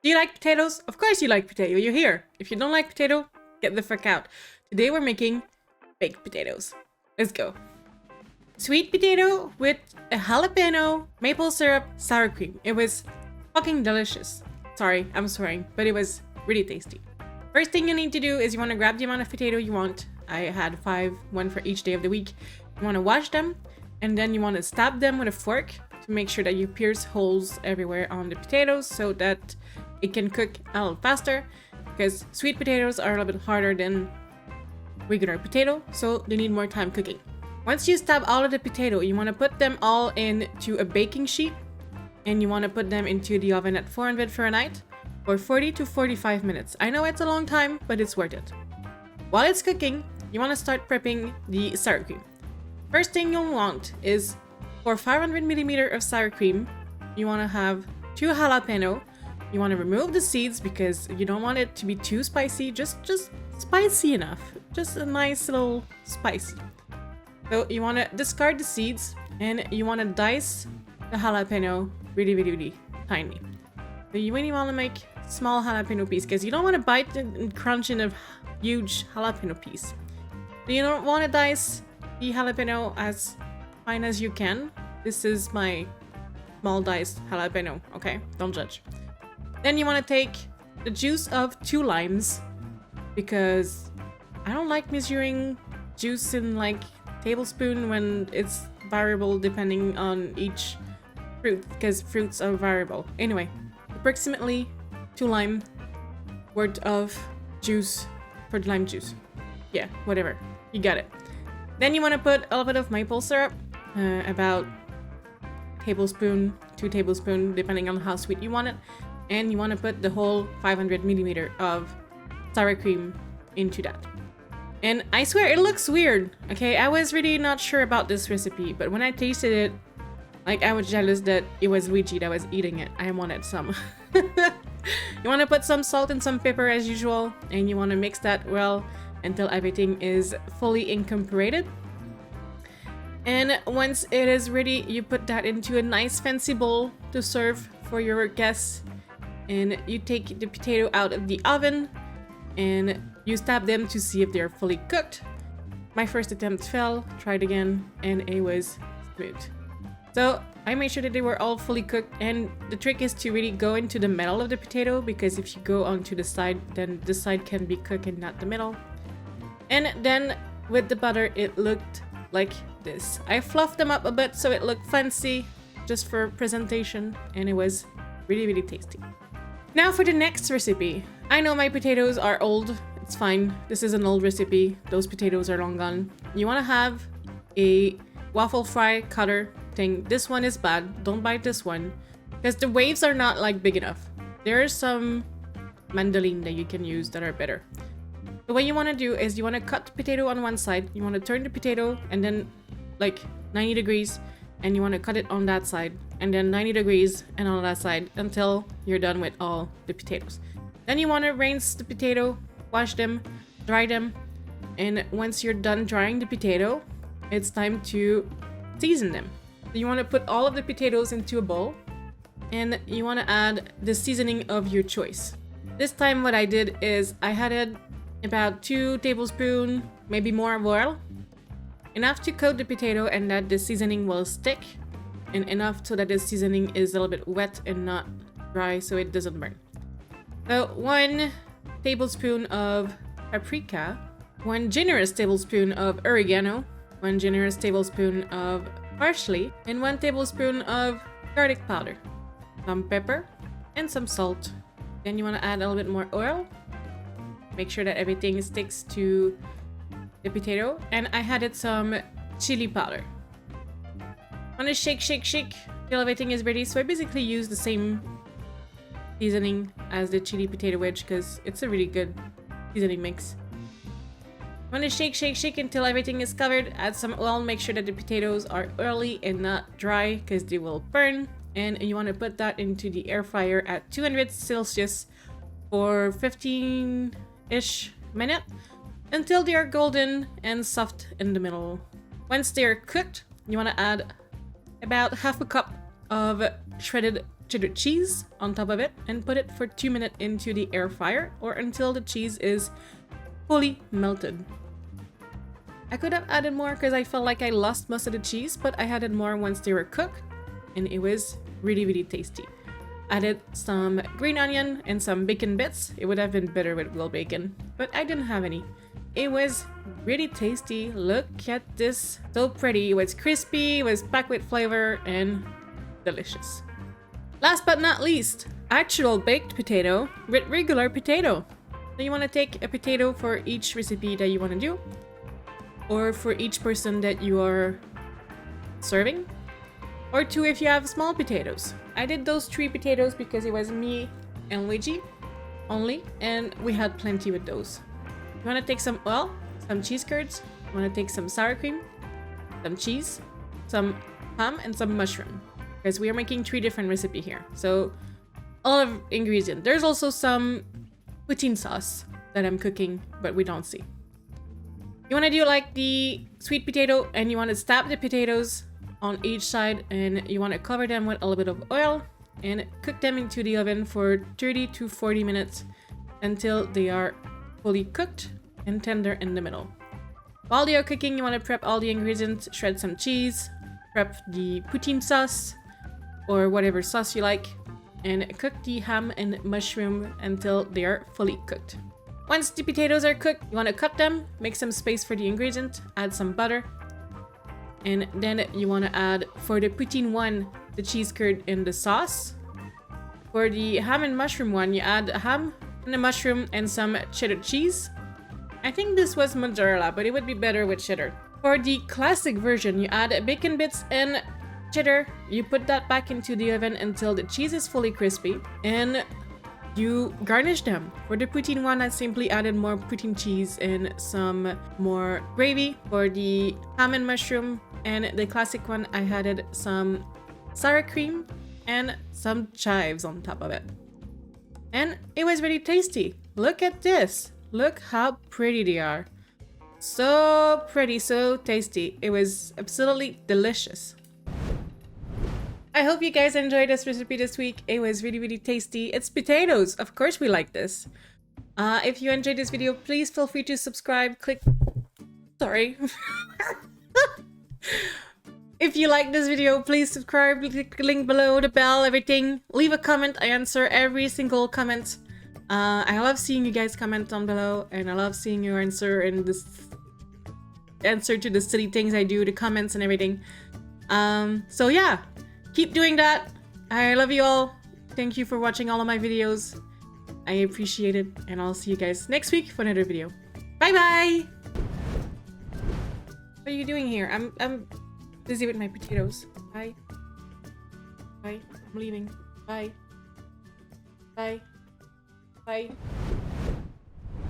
Do you like potatoes? Of course you like potato, you're here. If you don't like potato, get the fuck out. Today we're making baked potatoes. Let's go. Sweet potato with a jalapeno, maple syrup, sour cream. It was fucking delicious. Sorry, I'm swearing, but it was really tasty. First thing you need to do is you want to grab the amount of potato you want. I had 5, 1 for each day of the week. You want to wash them, and then you want to stab them with a fork to make sure that you pierce holes everywhere on the potatoes so that it can cook a little faster, because sweet potatoes are a little bit harder than regular potato, so they need more time cooking. Once you stab all of the potato, you want to put them all into a baking sheet, and you want to put them into the oven at 400 Fahrenheit for 40 to 45 minutes. I know it's a long time, but it's worth it. While it's cooking, you want to start prepping the sour cream. First thing you'll want is, for 500 milliliter of sour cream, you want to have 2 jalapeno. You want to remove the seeds because you don't want it to be too spicy, just spicy enough. Just a nice little spice. So you want to discard the seeds, and you want to dice the jalapeno really tiny. So you really want to make small jalapeno piece because you don't want to bite and crunch in a huge jalapeno piece. So you don't want to dice the jalapeno as fine as you can. This is my small diced jalapeno, okay? Don't judge. Then you want to take the juice of 2 limes, because I don't like measuring juice in like tablespoon when it's variable depending on each fruit, because fruits are variable. Anyway, approximately 2 lime worth of juice for the lime juice. Yeah, whatever. You got it. Then you want to put a little bit of maple syrup, about tablespoon, 2 tablespoons, depending on how sweet you want it. And you want to put the whole 500 milliliter of sour cream into that. And I swear it looks weird. Okay, I was really not sure about this recipe, but when I tasted it, like, I was jealous that it was Luigi that was eating it. I wanted some. You want to put some salt and some pepper as usual, and you want to mix that well until everything is fully incorporated. And once it is ready, you put that into a nice fancy bowl to serve for your guests. And you take the potato out of the oven and you stab them to see if they're fully cooked. My first attempt fell, tried again, and it was smooth. So I made sure that they were all fully cooked, and the trick is to really go into the middle of the potato, because if you go onto the side, then the side can be cooked and not the middle. And then with the butter, it looked like this. I fluffed them up a bit so it looked fancy, just for presentation, and it was really tasty. Now for the next recipe. I know my potatoes are old, it's fine. This is an old recipe, those potatoes are long gone. You want to have a waffle fry cutter thing. This one is bad, don't buy this one, because the waves are not like big enough. There are some mandolin that you can use that are better. The way you want to do is you want to cut the potato on one side, you want to turn the potato and then like 90 degrees, and you want to cut it on that side, and then 90 degrees and on that side until you're done with all the potatoes. Then you want to rinse the potato, wash them, dry them, and once you're done drying the potato, it's time to season them. So you want to put all of the potatoes into a bowl, and you want to add the seasoning of your choice. This time what I did is I added about 2 tablespoons, maybe more of oil, enough to coat the potato and that the seasoning will stick, and enough so that the seasoning is a little bit wet and not dry so it doesn't burn. So 1 tablespoon of paprika, 1 generous tablespoon of oregano, 1 generous tablespoon of parsley, and 1 tablespoon of garlic powder, some pepper, and some salt. Then you want to add a little bit more oil. Make sure that everything sticks to the potato, and I added some chili powder. Want to shake till everything is ready. So I basically use the same seasoning as the chili potato wedge because it's a really good seasoning mix. Want to shake until everything is covered. Add some oil. Make sure that the potatoes are oily and not dry because they will burn. And you want to put that into the air fryer at 200 Celsius for 15-ish minutes until they are golden and soft in the middle. Once they are cooked, you want to add about half a cup of shredded cheddar cheese on top of it and put it for 2 minutes into the air fryer or until the cheese is fully melted. I could have added more because I felt like I lost most of the cheese, but I added more once they were cooked and it was really tasty. Added some green onion and some bacon bits. It would have been better with real bacon, but I didn't have any. It was really tasty. Look at this. So pretty. It was crispy, it was packed with flavor and delicious. Last but not least, actual baked potato with regular potato. So you want to take a potato for each recipe that you want to do, or for each person that you are serving, or 2 if you have small potatoes. I did those 3 potatoes because it was me and Luigi only, and we had plenty with those. You want to take some oil, some cheese curds, you want to take some sour cream, some cheese, some ham, and some mushroom, because we are making 3 different recipes here. So all of ingredients. There's also some poutine sauce that I'm cooking, but we don't see. You want to do like the sweet potato, and you want to stab the potatoes on each side, and you want to cover them with a little bit of oil and cook them into the oven for 30 to 40 minutes until they are fully cooked and tender in the middle. While they are cooking, you want to prep all the ingredients, shred some cheese, prep the poutine sauce or whatever sauce you like, and cook the ham and mushroom until they are fully cooked. Once the potatoes are cooked, you want to cut them, make some space for the ingredient, add some butter, and then you want to add, for the poutine one, the cheese curd in the sauce. For the ham and mushroom one, you add a ham and a mushroom and some cheddar cheese. I think this was mozzarella, but it would be better with cheddar. For the classic version, you add bacon bits and cheddar. You put that back into the oven until the cheese is fully crispy, and you garnish them. For the poutine one, I simply added more poutine cheese and some more gravy. For the ham and mushroom and the classic one, I added some sour cream and some chives on top of it. And it was really tasty. Look at this. Look how pretty they are. So pretty, so tasty. It was absolutely delicious. I hope you guys enjoyed this recipe this week. It was really tasty. It's potatoes. Of course we like this. If you enjoyed this video, please feel free to subscribe. Sorry. If you like this video, please subscribe. Click the link below, the bell, everything. Leave a comment. I answer every single comment. I love seeing you guys comment down below, and I love seeing your answer and this answer to the silly things I do, the comments and everything. So yeah. Keep doing that. I love you all. Thank you for watching all of my videos. I appreciate it, and I'll see you guys next week for another video. Bye bye. What are you doing here? I'm busy with my potatoes. Bye. Bye. I'm leaving. Bye. Bye. Bye.